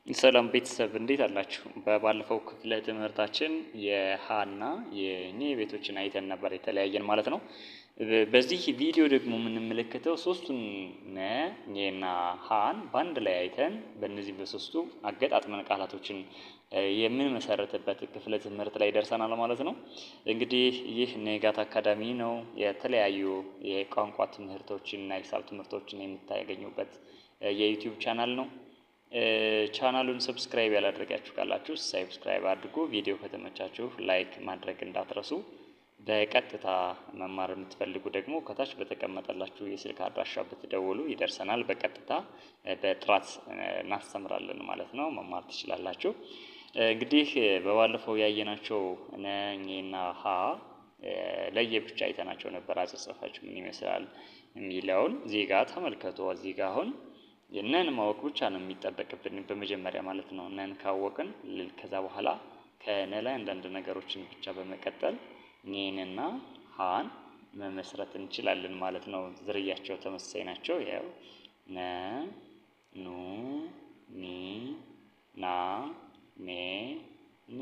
ሰላም ቤተሰብ እንዴት አላችሁ? በባለፈው ክፍለ ትምህርታችን የሃና የኘ ቤቶችን አይተን ነበር የተለያየን ማለት ነው። በዚህ ቪዲዮ ደግሞ የምንመለከተው ሶስቱን ኘና ሃን በአንድ ላይ አይተን በእነዚህ በሶስቱ አገጣጥመን ቃላቶችን የምንመሰረትበት ክፍለ ትምህርት ላይ ደርሰናል ማለት ነው። እንግዲህ ይህ ንጋት አካዳሚ ነው። የተለያዩ የቋንቋ ትምህርቶችን እና ሂሳብ ትምህርቶችን የምታገኙበት የዩቲዩብ ቻናል ነው። ቻናሉን ሰብስክራይብ ያላደረጋችሁ ካላችሁ ሰብስክራይብ አድርጉ። ቪዲዮ ከተመቻችሁ ላይክ ማድረግ እንዳትረሱ። በቀጥታ መማር የምትፈልጉ ደግሞ ከታች በተቀመጠላችሁ የስልክ አድራሻ ብትደውሉ ይደርሰናል። በቀጥታ በጥራት እናስተምራለን ማለት ነው። መማር ትችላላችሁ። እንግዲህ በባለፈው ያየናቸው ኘና ሃ ለየብቻ አይተናቸው ነበር። አጻጻፋቸው ምን ይመስላል የሚለውን እዚህ ጋር ተመልከቱ። እዚህ ጋር አሁን የነን ማወቅ ብቻ ነው የሚጠበቅብን በመጀመሪያ ማለት ነው። ነን ካወቅን ከዛ በኋላ ከነ ላይ አንዳንድ ነገሮችን ብቻ በመቀጠል ኘንና ሃን መመስረት እንችላለን ማለት ነው። ዝርያቸው ተመሳሳይ ናቸው። ያው ነ ኑ ኒ ና ኔ ን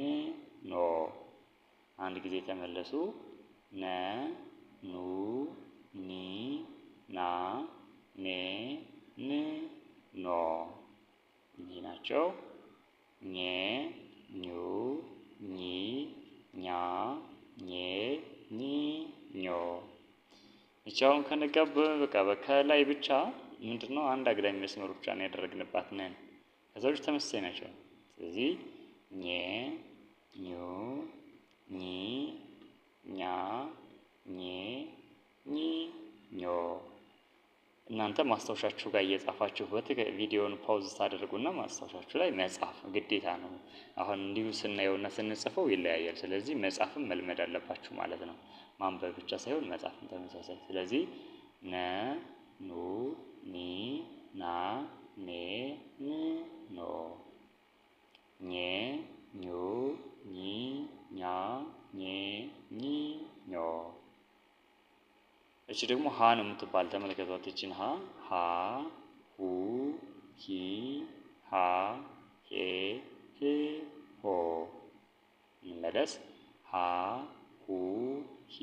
ኖ። አንድ ጊዜ ተመለሱ። ነ ኑ ኒ ና ኔ ን ኖ። እነዚህ ናቸው። ኘ ኙ ኚ ኛ ኘ ኚ ኞ። እቻውን ከነጋብ በቃ ከላይ ብቻ ምንድነው አንድ አግዳሚ መስመር ብቻ ነው ያደረግንባት ነን። ከዛው ተመሳሳይ ናቸው። ስለዚህ ኘ ኙ ኚ ኛ ኘ ኚ ኞ። እናንተ ማስታወሻችሁ ጋር እየጻፋችሁ ቪዲዮውን ፓውዝ ታደርጉና ማስታወሻችሁ ላይ መጻፍ ግዴታ ነው። አሁን እንዲሁ ስናየውና ስንጽፈው ይለያያል። ስለዚህ መጻፍም መልመድ አለባችሁ ማለት ነው። ማንበብ ብቻ ሳይሆን መጻፍም ተመሳሳይ። ስለዚህ ነ ኑ ኒ ና ኔ ን ኖ። ኘ ኙ ኚ ኛ ኘ ኚ ኞ። እቺ ደግሞ ሃ ነው የምትባል ተመልከቷት። እቺን ሃ ሁ ሂ ሃ ሄ ህ ሆ። እንመለስ። ሃ ሁ ሂ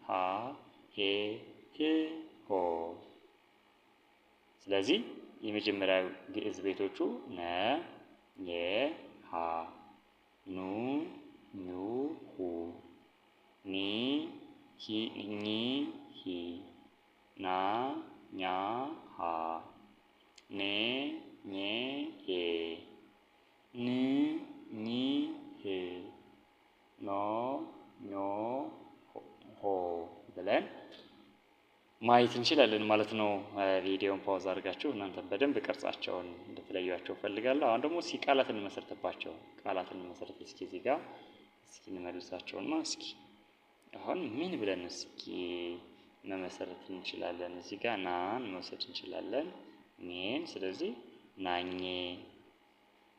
ሃ ሄ ህ ሆ። ስለዚህ የመጀመሪያው ግዕዝ ቤቶቹ ነ ኘ ሃ፣ ኑ ኙ ሁ፣ ኒ ሂ ኚ ሂ፣ ና ኛ ሃ፣ ኔ ኘ ሄ፣ ን ኚ ህ፣ ኖ ኞ ሆ ብለን ማየት እንችላለን ማለት ነው። ቪዲዮውን ፓውዝ አድርጋችሁ እናንተም በደንብ ቅርጻቸውን እንድትለዩዋቸው ፈልጋለሁ። አሁን ደግሞ እስኪ ቃላትን እንመሰርትባቸው። ቃላትን እንመሰርት እስኪ እዚህ ጋር እስኪ እንመልሳቸውና እስኪ አሁን ምን ብለን እስኪ መመሰረት እንችላለን? እዚህ ጋር ናን መውሰድ እንችላለን፣ ኘን። ስለዚህ ናኘ።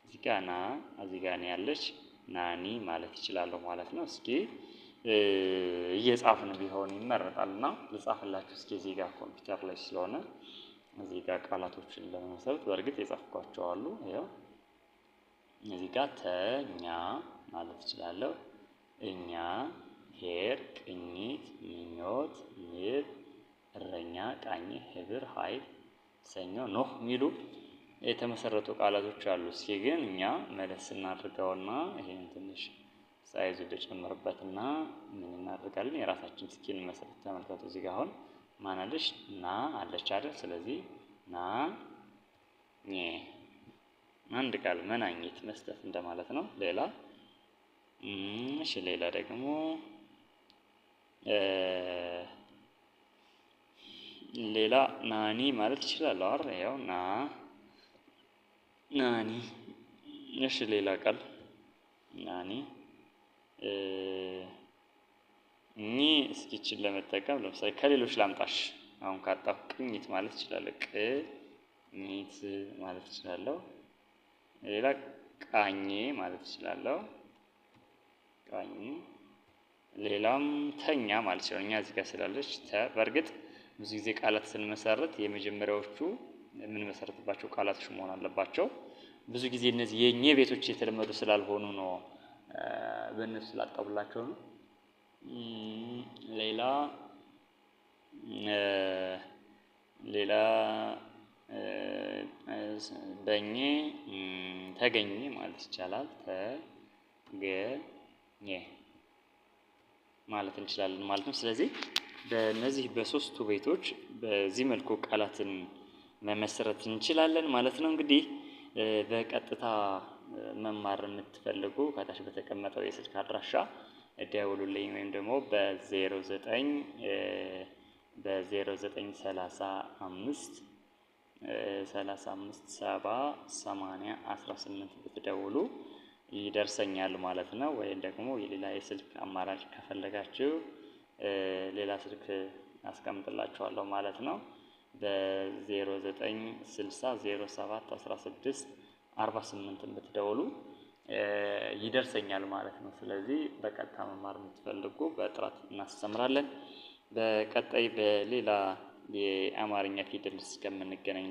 እዚህ ጋር ና፣ እዚህ ጋር ነው ያለች ናኒ ማለት ይችላል ማለት ነው። እስኪ እየጻፍን ቢሆን ይመረጣልና ልጻፍላችሁ እስኪ እዚህ ጋር ኮምፒውተር ላይ ስለሆነ እዚህ ጋር ቃላቶችን ለመመሰረት በእርግጥ የጻፍኳቸው አሉ። ያው እዚህ ጋር ተኛ ማለት እችላለሁ፣ እኛ፣ ሄር፣ ቅኝት፣ ምኞት፣ ንብ፣ እረኛ፣ ቃኝ፣ ህብር፣ ኃይል፣ ሰኞ፣ ኖህ የሚሉ የተመሰረቱ ቃላቶች አሉ። እስኪ ግን እኛ መለስ እናድርገውና ይሄን ትንሽ ሳይዙ ልጨምርበትና ምን እናደርጋለን? የራሳችን እስኪ እንመሰርት። ተመልከቱ። እዚህ ጋር አሁን ማን አለች? ና አለች አይደል? ስለዚህ ና ኘ። አንድ ቃል መናኘት መስጠት እንደማለት ነው። ሌላ እሺ፣ ሌላ ደግሞ ሌላ ናኒ ማለት ይችላል አይደል? ያው ና ናኒ። እሺ፣ ሌላ ቃል ናኒ ኚ። እስኪችን ለመጠቀም ለምሳሌ ከሌሎች ላምጣሽ። አሁን ካጣሁ ቅኝት ማለት እችላለሁ፣ ቅኝት ማለት እችላለሁ። ሌላ ቃኘ ማለት እችላለሁ፣ ቃኝ። ሌላም ተኛ ማለት ይችላል። እኛ እዚህ ጋር ስላለች በእርግጥ ብዙ ጊዜ ቃላት ስንመሰርት የመጀመሪያዎቹ የምንመሰርትባቸው ቃላቶች መሆን አለባቸው። ብዙ ጊዜ እነዚህ የኘ ቤቶች የተለመዱ ስላልሆኑ ነው በእነሱ ስላጣውላቸው ነው። ሌላ በኘ ተገኘ ማለት ይቻላል። ተገኘ ማለት እንችላለን ማለት ነው። ስለዚህ በእነዚህ በሶስቱ ቤቶች በዚህ መልኩ ቃላትን መመስረት እንችላለን ማለት ነው። እንግዲህ በቀጥታ መማር የምትፈልጉ ከታች በተቀመጠው የስልክ አድራሻ ደውሉልኝ ወይም ደግሞ በ0935 35 70 80 18 ብትደውሉ ይደርሰኛል ማለት ነው። ወይም ደግሞ የሌላ የስልክ አማራጭ ከፈለጋችሁ ሌላ ስልክ አስቀምጥላችኋለሁ ማለት ነው። በ0960 07 16 48 ብትደውሉ ይደርሰኛል ማለት ነው። ስለዚህ በቀጥታ መማር የምትፈልጉ በጥራት እናስተምራለን። በቀጣይ በሌላ የአማርኛ ፊደል እስከምንገናኝ